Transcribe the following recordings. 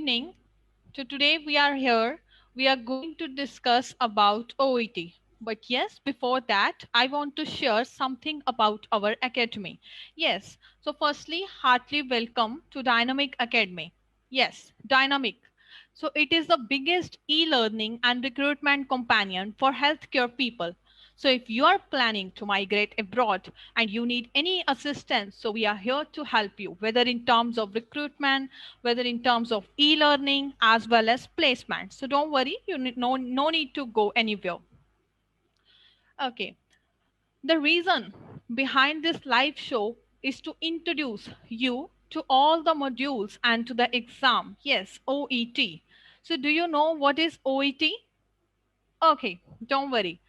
evening. So today we are here. We are going to discuss about OET. But yes, before that, I want to share something about our academy. Yes. So firstly, heartily welcome to Dynamic Academy. Yes, Dynamic. So it is the biggest e-learning and recruitment companion for healthcare people. So if you are planning to migrate abroad and you need any assistance, so we are here to help you, whether in terms of recruitment, whether in terms of e-learning, as well as placement. So don't worry, you need no need to go anywhere. Okay. The reason behind this live show is to introduce you to all the modules and to the exam. Yes, OET. So do you know what is OET? Okay, don't worry.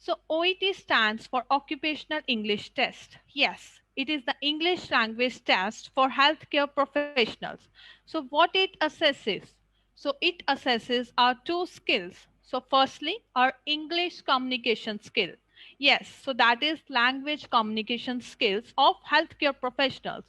So OET stands for Occupational English Test. Yes, it is the English language test for healthcare professionals. So what it assesses? So it assesses our two skills. So firstly, our English communication skill. Yes, so that is language communication skills of healthcare professionals.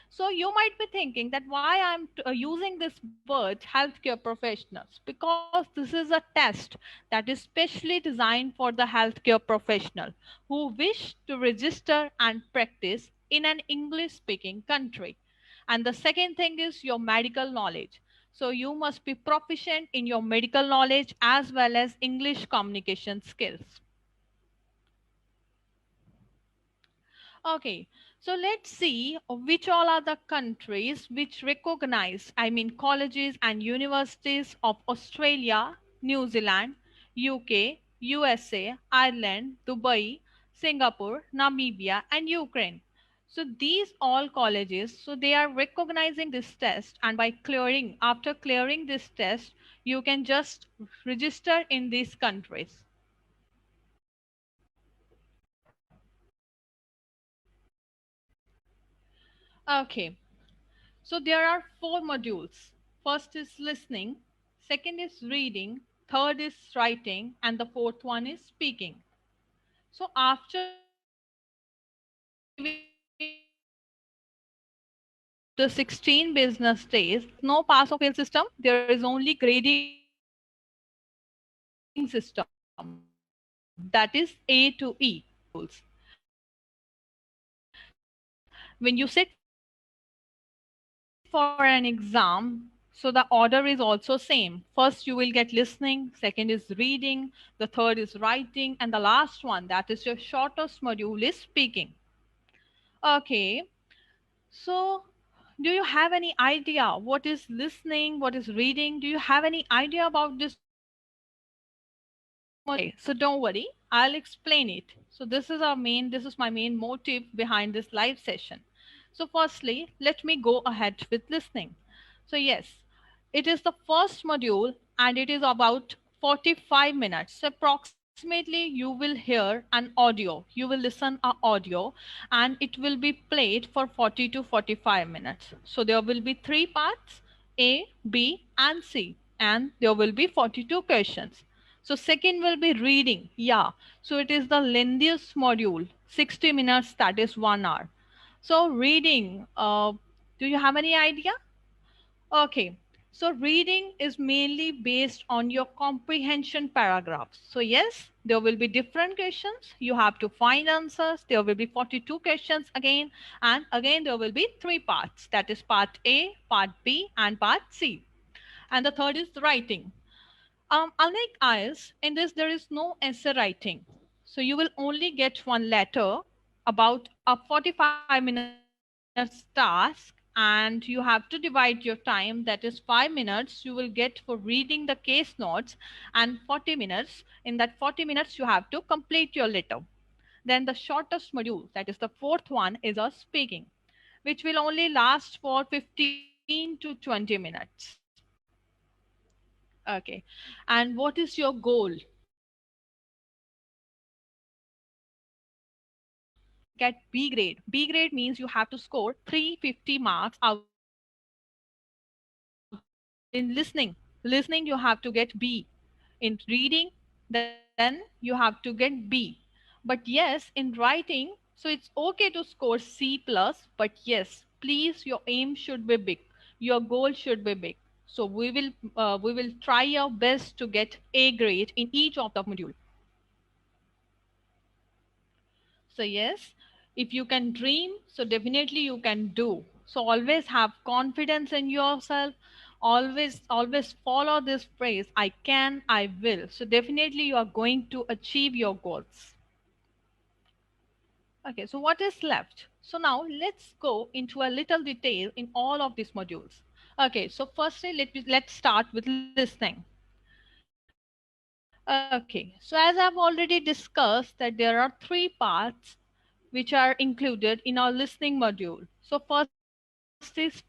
So you might be thinking that why I'm using this word healthcare professionals, because this is a test that is specially designed for the healthcare professional who wish to register and practice in an English speaking country. And the second thing is your medical knowledge. So you must be proficient in your medical knowledge as well as English communication skills. Okay, so let's see which all are the countries which recognize, I mean, colleges and universities of Australia, New Zealand, UK, USA, Ireland, Dubai, Singapore, Namibia, and Ukraine. So these all colleges, so they are recognizing this test, and by clearing, after clearing this test, you can just register in these countries. Okay. So there are four modules. First is listening, second is reading, third is writing, and the fourth one is speaking. So after receiving the 16 business days, no pass or fail system, there is only grading system that is A to E. So there are four modules. When you sit for an exam, so the order is also same. First you will get listening, second is reading, the third is writing, and the last one, that is your shortest module, is speaking. Okay, so do you have any idea what is listening, what is reading? Do you have any idea about this module? Okay, so don't worry, I'll explain it. So this is my main motive behind this live session. So firstly, let me go ahead with listening. So yes, it is the first module and it is about 45 minutes. So approximately you will hear an audio. You will listen a audio and it will be played for 40 to 45 minutes. So there will be three parts, A, B and C, and there will be 42 questions. So second will be reading. Yeah. So it is the lengthiest module, 60 minutes, that is 1 hour. So reading, do you have any idea? Okay. So reading is mainly based on your comprehension paragraphs. So yes, there will be different questions. You have to find answers. There will be 42 questions again. And again, there will be three parts. That is part A, part B, and part C. And the third is writing. Unlike IELTS, in this there is no essay writing. So you will only get one letter about a 45 minutes task, and you have to divide your time, that is 5 minutes you will get for reading the case notes, and 40 minutes. In that 40 minutes you have to complete your letter. Then the shortest module, that is the fourth one, is a speaking, which will only last for 15 to 20 minutes. Okay. And what is your goal? So your goal is to get B grade. B grade means you have to score 350 marks out of 500. And in listening, listening you have to get B. In reading, then you have to get B. But yes, in writing, so it's okay to score C plus, but yes, please, your aim should be big. Your goal should be big. Okay. So we will try our best to get A grade in each of the module. So yes, if you can dream, so definitely you can do. So always have confidence in yourself. Always follow this phrase, I can, I will. So definitely you are going to achieve your goals. Okay, so what is left? So now let's go into a little detail in all of these modules. Okay, so firstly let's start with listening. Okay, so as I've already discussed that there are three parts which are included in our listening module. So first is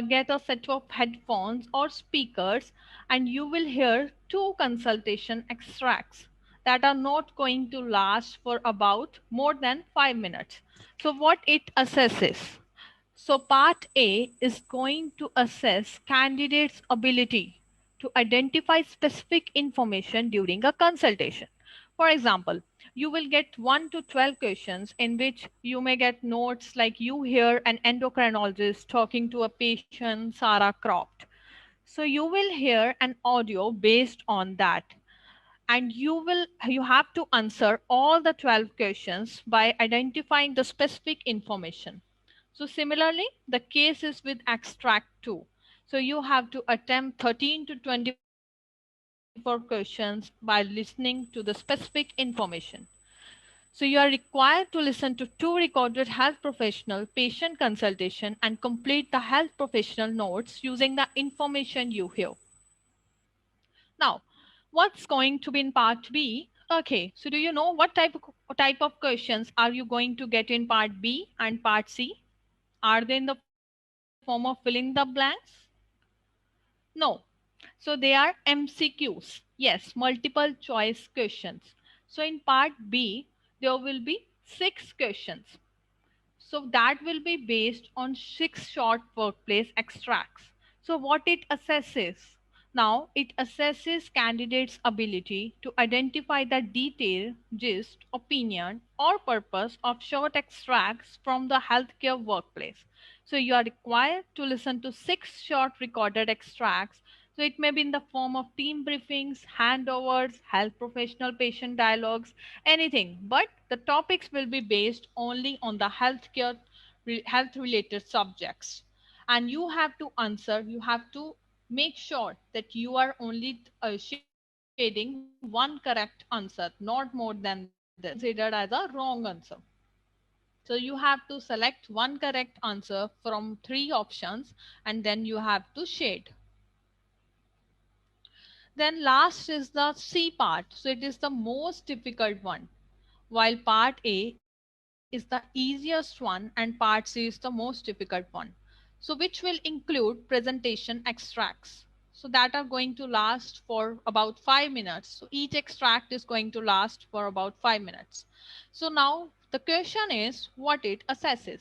get a set of headphones or speakers and you will hear two consultation extracts that are not going to last for about more than 5 minutes. So what it assesses. So part A is going to assess candidates' ability to identify specific information during a consultation. For example, you will get 1 to 12 questions in which you may get notes like you hear an endocrinologist talking to a patient, Sarah Croft. So you will hear an audio based on that and you have to answer all the 12 questions by identifying the specific information. So similarly the case is with extract 2. So you have to attempt 13 to 24 questions by listening to the specific information. So you are required to listen to two recorded health professional patient consultation and complete the health professional notes using the information you hear. Now, what's going to be in part B? Okay, so do you know what type of questions are you going to get in part B and part C? Are they in the form of filling the blanks? No. So they are MCQs. Yes, multiple choice questions. So in part B, there will be 6 questions. So that will be based on 6 short workplace extracts. So what it assesses? Now it assesses candidates' ability to identify the detail, gist, opinion, or purpose of short extracts from the healthcare workplace. So you are required to listen to 6 short recorded extracts. So it may be in the form of team briefings, handovers, health professional patient dialogues, anything. But the topics will be based only on the health related subjects. And you have to answer, you have to make sure that you are only shading one correct answer, not more than this. Considered as a wrong answer. So you have to select one correct answer from 3 options and then you have to shade. Then last is the C part. So it is the most difficult one. While part A is the easiest one and part C is the most difficult one. So which will include presentation extracts. So that are going to last for about 5 minutes. So each extract is going to last for about 5 minutes. So now the question is what it assesses.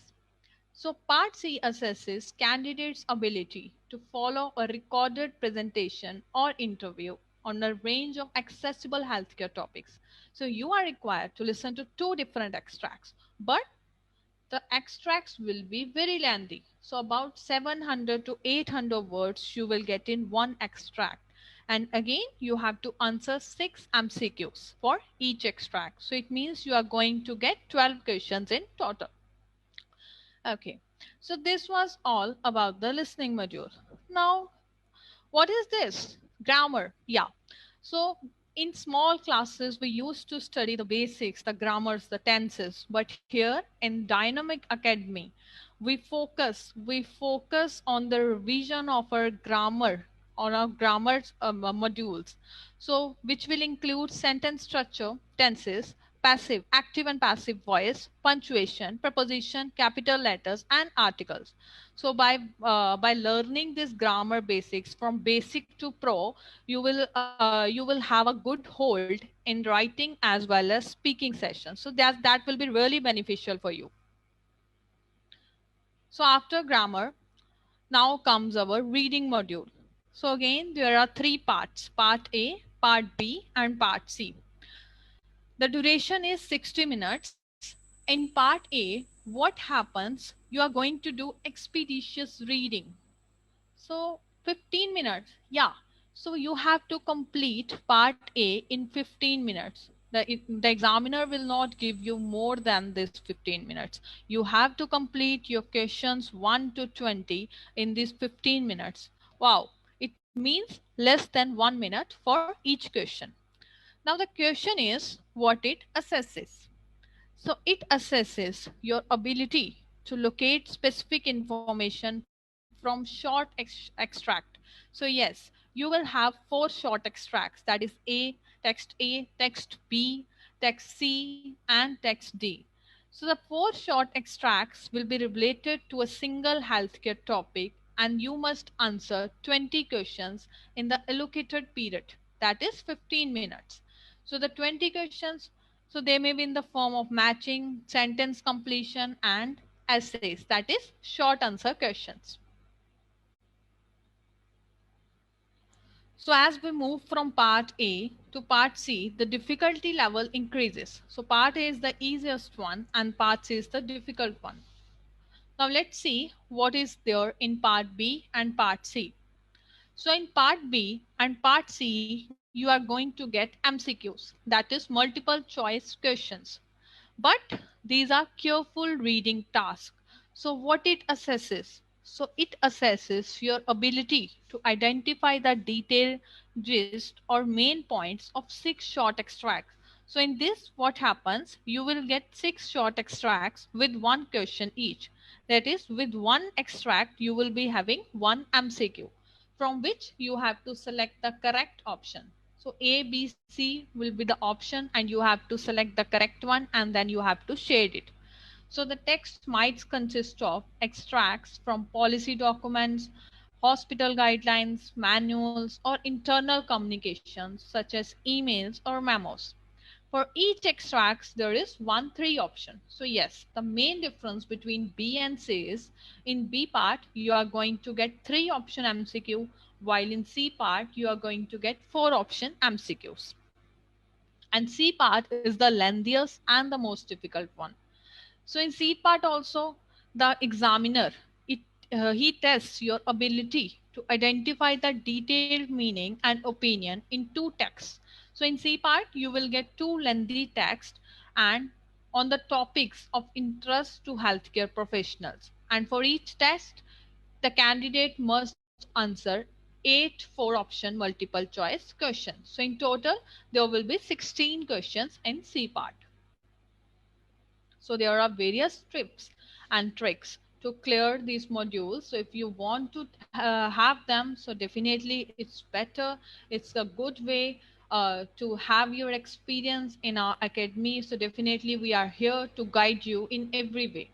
So Part C assesses candidates' ability to follow a recorded presentation or interview on a range of accessible healthcare topics. So you are required to listen to 2 different extracts, but the extracts will be very lengthy. So about 700 to 800 words you will get in one extract. And again, you have to answer 6 MCQs for each extract. So it means you are going to get 12 questions in total. Okay, so this was all about the listening module. Now, what is this? Grammar. Yeah. So in small classes, we used to study the basics, the grammars, the tenses. But here in Dynamic Academy, we focus on the revision of our grammar, on our grammar modules. So which will include sentence structure, tenses, passive, active and passive voice, punctuation, preposition, capital letters, and articles. So by learning this grammar basics from basic to pro, you will have a good hold in writing as well as speaking sessions. So that will be really beneficial for you. So after grammar, now comes our reading module. So again, there are 3 parts: part A, part B, and part C. The duration is 60 minutes. In part A, what happens? You are going to do expeditious reading. So 15 minutes. Yeah. So you have to complete part A in 15 minutes. The examiner will not give you more than this 15 minutes. You have to complete your questions 1 to 20 in these 15 minutes. Wow. It means less than 1 minute for each question. Now the question is what it assesses. So it assesses your ability to locate specific information from short extract. So yes, you will have four short extracts, that is A, text B, text C, and text D. So the four short extracts will be related to a single healthcare topic and you must answer 20 questions in the allocated period, that is 15 minutes. So the 20 questions, so they may be in the form of matching, sentence completion, and essays, that is short answer questions. So as we move from part A to part C, the difficulty level increases. So part A is the easiest one and part C is the difficult one. Now let's see what is there in part B and part C. So in part B and part C, you are going to get MCQs, that is multiple choice questions. But these are careful reading tasks. So what it assesses? So it assesses your ability to identify the detailed gist or main points of six short extracts. So in this, what happens? You will get six short extracts with one question each. That is, with one extract, you will be having one MCQ from which you have to select the correct option. So A, B, C will be the option and you have to select the correct one and then you have to shade it. So the text might consist of extracts from policy documents, hospital guidelines, manuals, or internal communications such as emails or memos. For each extracts, there is one three option. So yes, the main difference between B and C is in B part, you are going to get three option MCQ, while in C part, you are going to get four option MCQs. And C part is the lengthiest and the most difficult one. So in C part also, the examiner, it, he tests your ability to identify the detailed meaning and opinion in two texts. So in C part, you will get two lengthy texts and on the topics of interest to healthcare professionals. And for each test, the candidate must answer 8 4 option multiple choice questions. So in total, there will be 16 questions in C part. So there are various tips and tricks to clear these modules. So if you want to have them, so definitely it's better. It's a good way to have your experience in our academy. So definitely we are here to guide you in every way.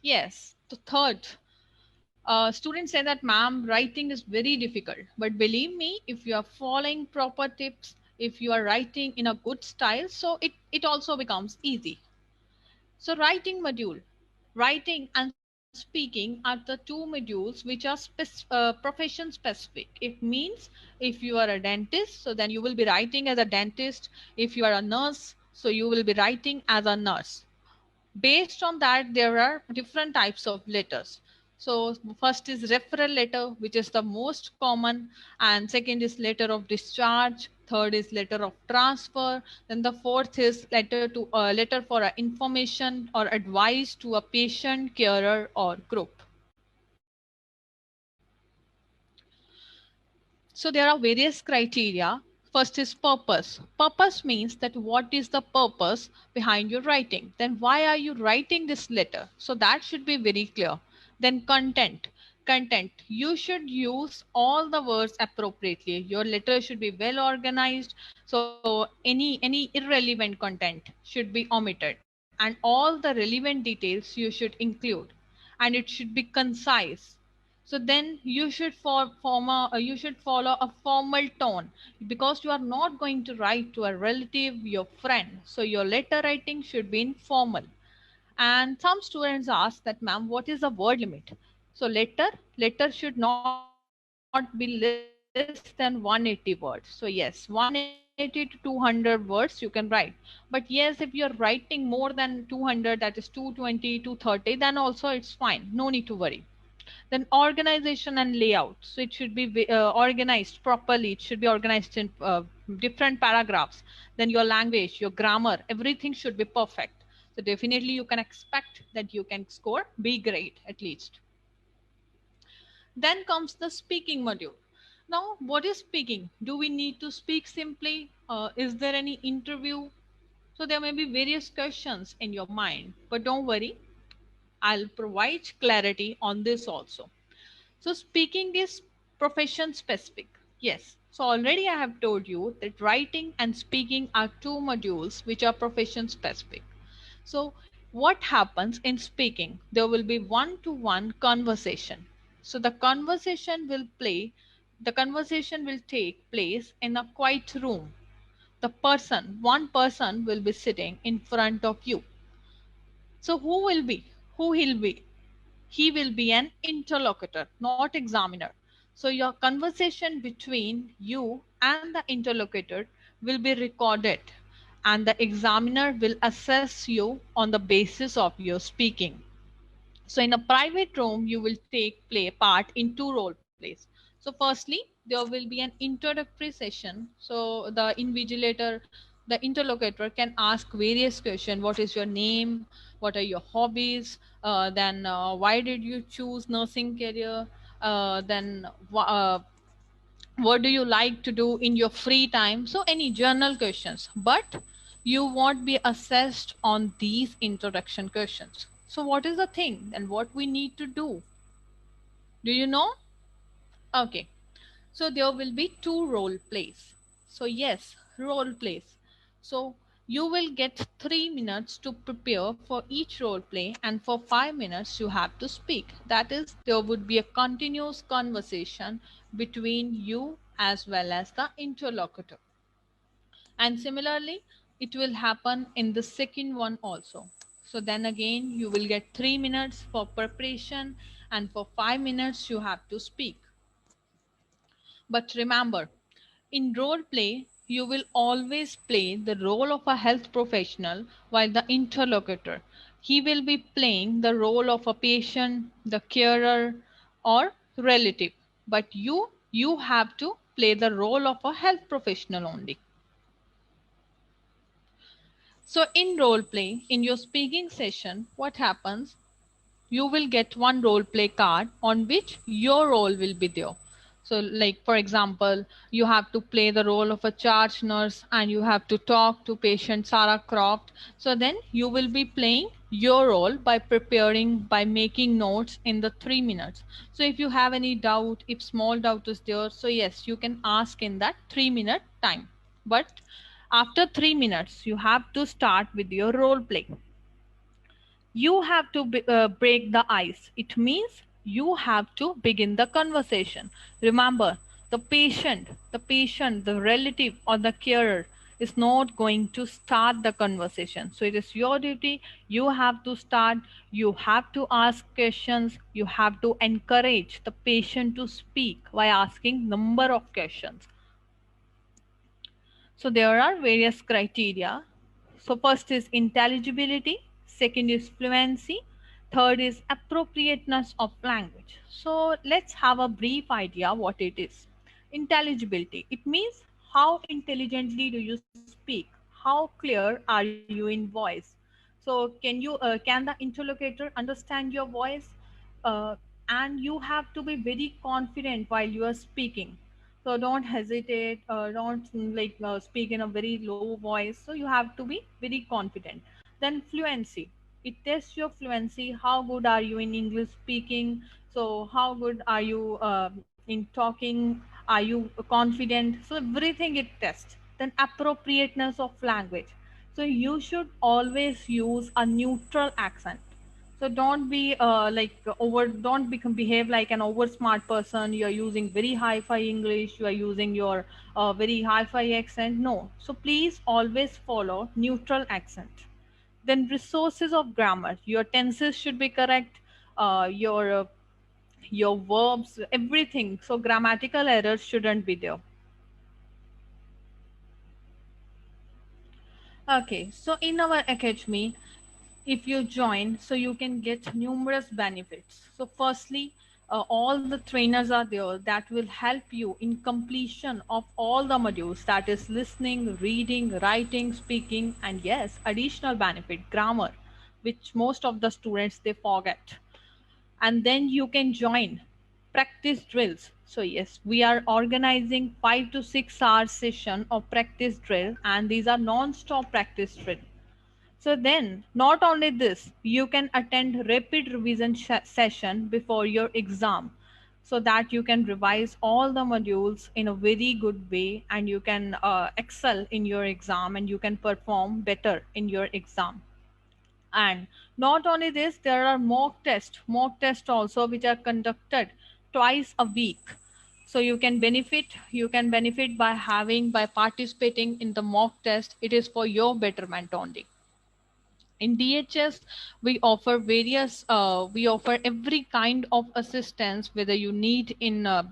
Yes, the third. Students say that, ma'am, writing is very difficult. But believe me, if you are following proper tips, if you are writing in a good style, so it also becomes easy. So writing module, writing and speaking are the two modules which are profession specific. It means if you are a dentist, so then you will be writing as a dentist. If you are a nurse, so you will be writing as a nurse. Based on that, there are different types of letters. So first is referral letter, which is the most common, and second is letter of discharge, third is letter of transfer, then the fourth is letter for information or advice to a patient, carer, or group. So there are various criteria. First is purpose. Purpose means that what is the purpose behind your writing? Then why are you writing this letter? So that should be very clear. Then content. Content. You should use all the words appropriately. Your letter should be well organized. So any irrelevant content should be omitted. And all the relevant details you should include. And it should be concise. So then you should you should follow a formal tone because you are not going to write to a relative, your friend. So your letter writing should be informal. And some students ask that, ma'am, what is the word limit? So letter should not be less than 180 words. So yes, 180 to 200 words you can write. But yes, if you're writing more than 200, that is 220, 230, then also it's fine. No need to worry. Then organization and layout. So it should be organized properly. It should be organized in different paragraphs. Then your language, your grammar, everything should be perfect. So definitely you can expect that you can score B grade at least. Then comes the speaking module. Now, what is speaking? Do we need to speak simply? Is there any interview? So there may be various questions in your mind, but don't worry, I'll provide clarity on this also. So speaking is profession specific. Yes. So already I have told you that writing and speaking are two modules which are profession specific. So what happens in speaking? There will be one-to-one conversation. So the conversation will take place in a quiet room. One person will be sitting in front of you. So who will be? Who he'll be? He will be an interlocutor, not examiner. So your conversation between you and the interlocutor will be recorded, and the examiner will assess you on the basis of your speaking. So in a private room, you will take play part in two role plays. So firstly, there will be an introductory session. So the invigilator, the interlocutor can ask various questions. What is your name? What are your hobbies? Then why did you choose nursing career? Then what do you like to do in your free time? So any journal questions, but you won't be assessed on these introduction questions. So what is the thing and what we need to do you know? Okay, so there will be two role plays. So yes, role plays. So you will get 3 minutes to prepare for each role play, and for 5 minutes you have to speak. That is, there would be a continuous conversation between you as well as the interlocutor. And similarly, it will happen in the second one also. So then again, you will get 3 minutes for preparation, and for 5 minutes you have to speak. But remember, in role play, you will always play the role of a health professional, while the interlocutor, he will be playing the role of a patient, the carer, or relative. But you have to play the role of a health professional only. So in role play, in your speaking session, what happens? You will get one role play card on which your role will be there. So like for example, you have to play the role of a charge nurse and you have to talk to patient Sarah Croft. So then you will be playing your role by preparing, by making notes in the 3 minutes. So if you have any doubt, if small doubt is there, so yes, you can ask in that 3 minute time. But after 3 minutes, you have to start with your role play. You have to break the ice. It means you have to begin the conversation. Remember, the relative or the carer is not going to start the conversation. So it is your duty. You have to start. You have to ask questions. You have to encourage the patient to speak by asking number of questions. So there are various criteria. So first is intelligibility, second is fluency, third is appropriateness of language. So let's have a brief idea what it is. Intelligibility, it means how intelligently do you speak? How clear are you in voice? So can the interlocutor understand your voice? And you have to be very confident while you are speaking. So don't hesitate, don't speak in a very low voice. So you have to be very confident. Then fluency, it tests your fluency. How good are you in English speaking? So how good are you in talking? Are you confident? So everything it tests. Then appropriateness of language, so you should always use a neutral accent. So don't be don't become behave like an over smart person. You are using very hi-fi English. You are using your very hi-fi accent. No. So please always follow neutral accent. Then resources of grammar. Your tenses should be correct. Your verbs, everything. So grammatical errors shouldn't be there. Okay. So in our academy, if you join, so you can get numerous benefits. So firstly, all the trainers are there that will help you in completion of all the modules, that is listening, reading, writing, speaking, and yes, additional benefit, grammar, which most of the students they forget. And then you can join practice drills. So yes, we are organizing 5 to 6 hours session of practice drill, and these are non-stop practice drill. So then, not only this, you can attend rapid revision session before your exam, so that you can revise all the modules in a very good way, and you can excel in your exam, and you can perform better in your exam. And not only this, there are mock tests also, which are conducted twice a week. So you can benefit by participating in the mock test. It is for your betterment only. In DHS, we offer every kind of assistance, whether you need in the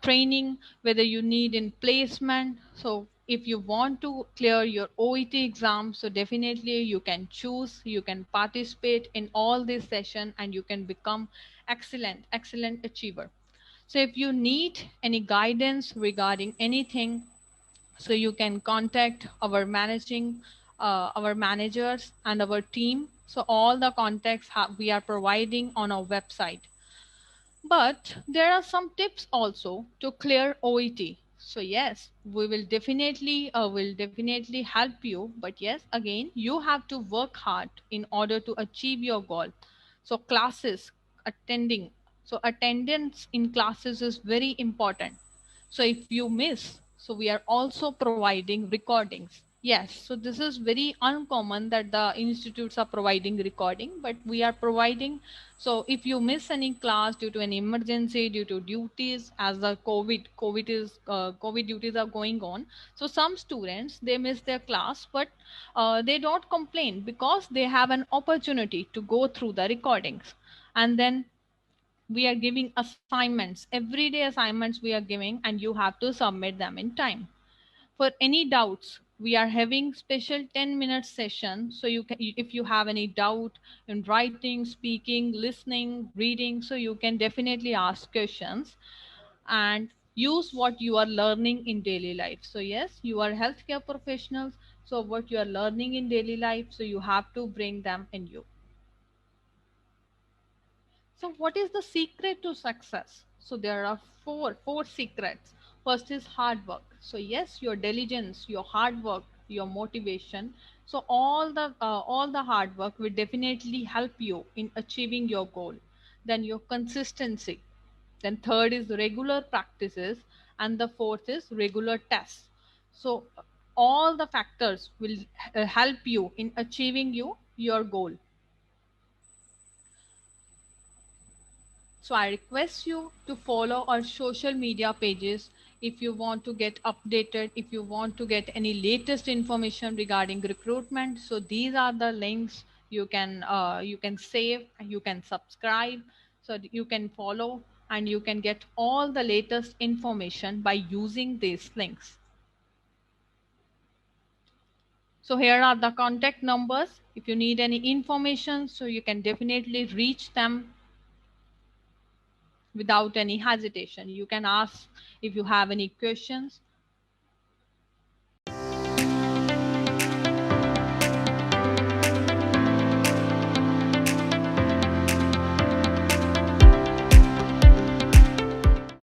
training, whether you need in placement. So if you want to clear your OET exam, so definitely you can participate in all this session, and you can become excellent achiever. So if you need any guidance regarding anything, so you can contact our managers and our team. So all the contacts we are providing on our website. But there are some tips also to clear OET. So yes, we will definitely help you. But yes, again, you have to work hard in order to achieve your goal. So attending, attendance in classes is very important. So if you miss, so we are also providing recordings. Yes, so this is very uncommon that the institutes are providing recording, but we are providing. So if you miss any class due to an emergency, due to duties, as the COVID duties are going on, so some students they miss their class, but they don't complain because they have an opportunity to go through the recordings. And then we are giving assignments, everyday assignments we are giving, and you have to submit them in time. For any doubts, we are having special 10-minute session. So you can, if you have any doubt in writing, speaking, listening, reading, so you can definitely ask questions and use what you are learning in daily life. So yes, you are healthcare professionals, so what you are learning in daily life, so you have to bring them in you. So what is the secret to success? So there are four secrets. First is hard work. So yes, your diligence, your hard work, your motivation. So all the hard work will definitely help you in achieving your goal. Then your consistency. Then third is regular practices, and the fourth is regular tests. So all the factors will help you in achieving your goal. So I request you to follow our social media pages if you want to get updated, if you want to get any latest information regarding recruitment. So these are the links you can save, you can subscribe, so that you can follow and you can get all the latest information by using these links. So here are the contact numbers. If you need any information, so you can definitely reach them without any hesitation. You can ask if you have any questions.